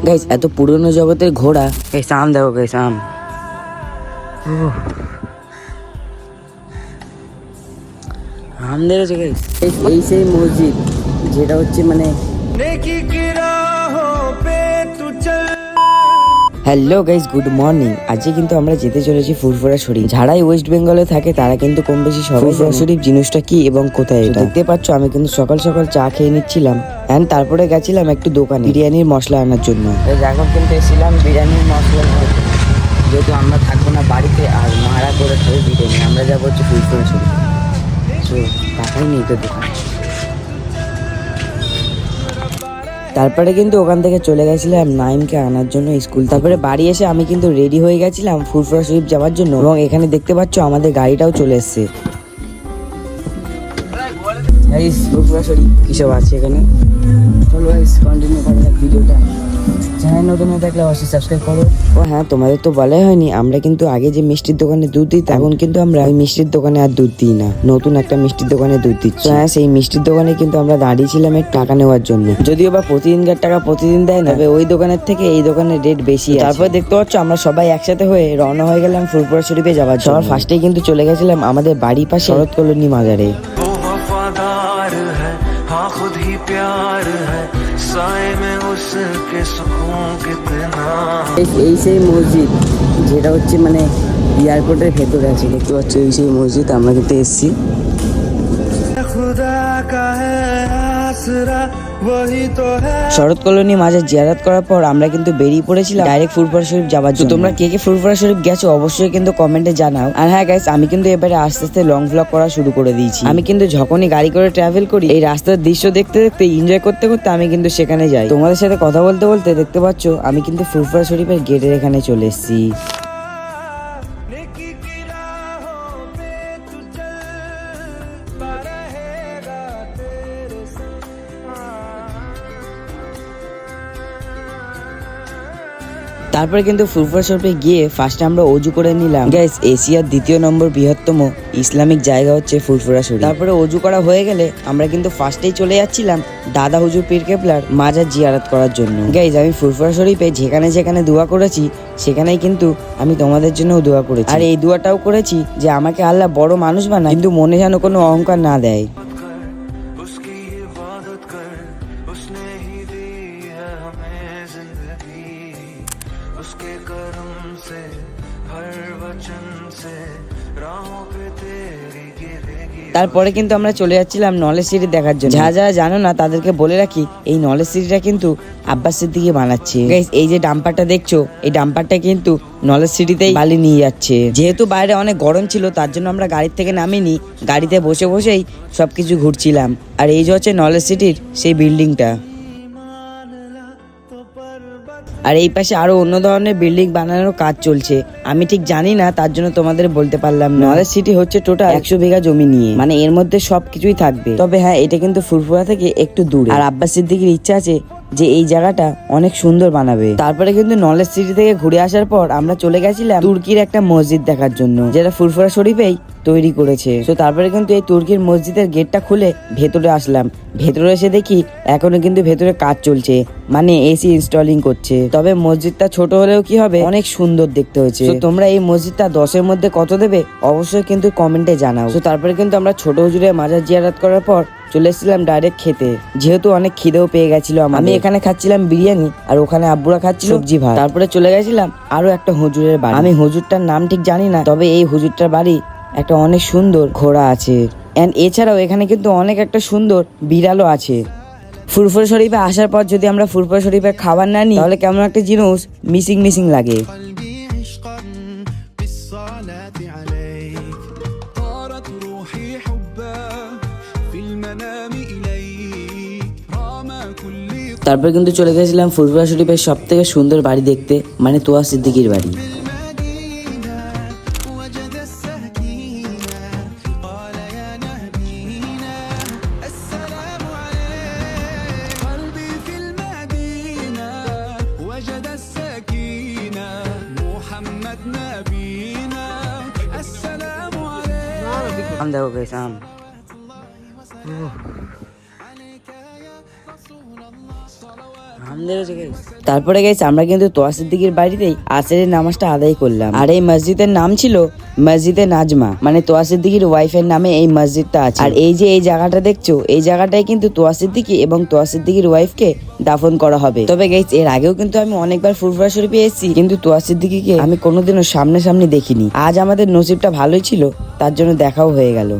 Guys এত পুরনো জগতের ঘোড়া। গাইস আম দেখো, গাইস আম। আম দেখেছো গাইস? এই সেই মসজিদ যেটা হচ্ছে মানে হ্যালো গাইস, গুড মর্নিং। আজকে কিন্তু আমরা যেতে চলেছি ফুরফুরা শরীফ। যারাই ওয়েস্ট বেঙ্গলে থাকে তারা কিন্তু কম বেশি সবাই ফুরফুরা শরীফ জিনিসটা কি এবং কোথায় এটা দেখতে পাচ্ছ। আমি কিন্তু সকাল সকাল চা খেয়ে নিচ্ছিলাম এন্ড তারপরে গেছিলাম একটু দোকানে বিরিয়ানির মশলা আনার জন্য। এখন কিন্তু এসেছিলাম বিরিয়ানির মশলা, যেহেতু আমরা থাকবো না বাড়িতে আর মারা করে খাবো বিরিয়ানি। আমরা যাবো হচ্ছে ফুরফুরা শরীফ, তো টাকাই নেই তো দোকানে। তারপরে কিন্তু ওখান থেকে চলে গেছিলাম নাইমকে আনার জন্য স্কুল। তারপরে বাড়ি এসে আমি কিন্তু রেডি হয়ে গেছিলাম ফুরফুরা শরীফ যাওয়ার জন্য, এবং এখানে দেখতে পাচ্ছ আমাদের গাড়িটাও চলে এসছে। ফুরফুরা শরীফ কিসব আছে এখানে, চলো কন্টিনিউ করা যাক ভিডিওটা। চ্যানেল নতুন হয়ে থাকলে অবশ্যই সাবস্ক্রাইব করো। ও হ্যাঁ, তোমাদের তো বলাই হয়নি, আমরা কিন্তু আগে যে মিষ্টির দোকানে দুধ দিতাম এখন কিন্তু আমরা ওই মিষ্টির দোকানে আর দুধ দিই না, নতুন একটা মিষ্টির দোকানে দুধ দিচ্ছি। হ্যাঁ, সেই মিষ্টির দোকানে কিন্তু আমরা দাঁড়িয়েছিলাম একটু টাকা নেওয়ার জন্য। যদিও বা প্রতিদিনকার টাকা প্রতিদিন দেয় না, তবে ওই দোকানের থেকে এই দোকানের রেট বেশি। তারপর দেখতে পাচ্ছ আমরা সবাই একসাথে হয়ে রওনা হয়ে গেলাম ফুরফুরা শরীফে যাওয়ার জন্য। সবার ফার্স্টেই কিন্তু চলে গেছিলাম আমাদের বাড়ির পাশে শরৎ কলোনি মাজারে। এই সেই মসজিদ যেটা হচ্ছে মানে এয়ারপোর্টের ভেতরে আছে, দেখতে পাচ্ছ এই সেই মসজিদ। আমরা কিন্তু এসছি। শরৎ কলোনি মাজার জিয়ারত করার পর আমরা কিন্তু বেরিয়ে পড়েছিলাম ডাইরেক্ট ফুরফুরা শরীফ যাওয়ার জন্য। তোমরা কে কে ফুরফুরা শরীফ গেছো অবশ্যই কিন্তু কমেন্টে জানাও। আর হ্যাঁ গাইস, আমি কিন্তু এবারে আস্তে আস্তে লং ভ্লগ করা শুরু করে দিয়েছি। আমি কিন্তু যখনই গাড়ি করে ট্রাভেল করি এই রাস্তার দৃশ্য দেখতে দেখতে এনজয় করতে করতে আমি কিন্তু সেখানে যাই। তোমাদের সাথে কথা বলতে বলতে দেখতে পাচ্ছ আমি কিন্তু ফুরফুরা শরীফের গেটের এখানে চলে এসেছি। তারপরে কিন্তু ফুরফুরা শরীফে গিয়ে ফার্স্টে আমরা অজু করে নিলাম। গাইস, এশিয়ার 2য় নম্বর বৃহত্তম ইসলামিক জায়গা হচ্ছে ফুরফুরা শরীফ। তারপরে অজু করা হয়ে গেলে আমরা কিন্তু ফার্স্টেই চলে যাচ্ছিলাম দাদা হুজুর পীর কেবলার মাজার জিয়ারত করার জন্য। গাইস, আমি ফুরফুরা শরীফে যেখানে যেখানে দোয়া করেছি সেখানেই কিন্তু আমি তোমাদের জন্যও দোয়া করেছি। আর এই দোয়াটাও করেছি যে আমাকে আল্লাহ বড় মানুষ বানায়, কিন্তু মনে যেন কোনো অহংকার না দেয়। তারপরে কিন্তু আমরা চলে যাচ্ছিলাম নলেজ সিটি দেখার জন্য। যারা যারা জানো না তাদেরকে বলে রাখি, এই নলেজ সিটিটা কিন্তু আব্বাস সিদ্দিকী বানাচ্ছে। এই যে ডাম্পারটা দেখছো, এই ডাম্পারটা কিন্তু নলেজ সিটিতেই বালি নিয়ে যাচ্ছে। যেহেতু বাইরে অনেক গরম ছিল তার জন্য আমরা গাড়ির থেকে নামিনি, গাড়িতে বসে বসেই সবকিছু ঘুরছিলাম। আর এই যে হচ্ছে নলেজ সিটির সেই বিল্ডিংটা। আর এই পাশে আরো অন্য ধরনের বিল্ডিং বানানোর কাজ চলছে, আমি ঠিক জানি না তার জন্য তোমাদের বলতে পারলাম না। নলেজ সিটি হচ্ছে টোটাল 100 বিঘা জমি নিয়ে, মানে এর মধ্যে সবকিছুই থাকবে। তবে হ্যাঁ, এটা কিন্তু ফুরফুরা থেকে একটু দূরে। আর আব্বাস সিদ্দিকীর ইচ্ছা আছে যে এই জায়গাটা অনেক সুন্দর বানাবে। তারপরে কিন্তু নলেজ সিটি থেকে ঘুরে আসার পর আমরা চলে গেছিলাম তুর্কির একটা মসজিদ দেখার জন্য, যেটা ফুরফুরা শরীফেই তৈরি করেছে। তো তারপরে কিন্তু এই তুর্কির মসজিদের গেটটা খুলে ভেতরে আসলাম। ভেতরে এসে দেখি এখনো কিন্তু ভেতরে কাজ চলছে, মানে এসি ইনস্টলিং করছে। তবে মসজিদটা ছোট হলেও কি হবে, অনেক সুন্দর দেখতে হয়েছে। তো তোমরা এই মসজিদটা 10-এর মধ্যে কত দেবে অবশ্যই কিন্তু কমেন্টে জানাও। তো তারপরে কিন্তু আমরা ছোট হুজুরের মাজার জিয়ারত করার পর চলে এসেছিলাম ডাইরেক্ট খেতে, যেহেতু অনেক খিদেও পেয়ে গেছিল। আমি এখানে খাচ্ছিলাম বিরিয়ানি আর ওখানে আব্বুরা খাচ্ছিল সবজি ভাত। তারপরে চলে গেছিলাম আরো একটা হুজুরের বাড়ি। আমি হুজুরটার নাম ঠিক জানি না, তবে এই হুজুরটার বাড়ি একটা অনেক সুন্দর ঘোড়া আছে, এন্ড এছাড়াও এখানে কিন্তু অনেক একটা সুন্দর বিড়ালও আছে। ফুরফুরা শরীফে আসার পর যদি আমরা ফুরফুরা শরীফের খাবার না নিই তাহলে কেমন একটা জিনিস মিসিং মিসিং লাগে। তারপর কিন্তু চলে গেছিলাম ফুরফুরা শরীফের সব থেকে সুন্দর বাড়ি দেখতে, মানে তোয়া সিদ্দিকীর বাড়ি। আম দেখো গাইস, আম। আম তারপরে গেছে আমরা কিন্তু তোয়া সিদ্দিকীর বাড়িতেই আসরের নামাজটা আদায় করলাম। আর এই মসজিদের নাম ছিল মসজিদে নাজমা, মানে তোয়া সিদ্দিকীর ওয়াইফের নামে এই মসজিদটা আছে। আর এই যে এই জায়গাটা দেখছো, এই জায়গাটায় কিন্তু তোয়া সিদ্দিকী এবং তোয়া সিদ্দিকীর ওয়াইফকে দাফন করা হবে। তবে গাইস এর আগেও কিন্তু আমি অনেকবার ফুরফুরা শরীফে এসেছি, কিন্তু তোয়া সিদ্দিকীকে আমি কোনোদিনও সামনাসামনি দেখিনি। আজ আমাদের নসিবটা ভালোই ছিল, তার জন্য দেখাও হয়ে গেল।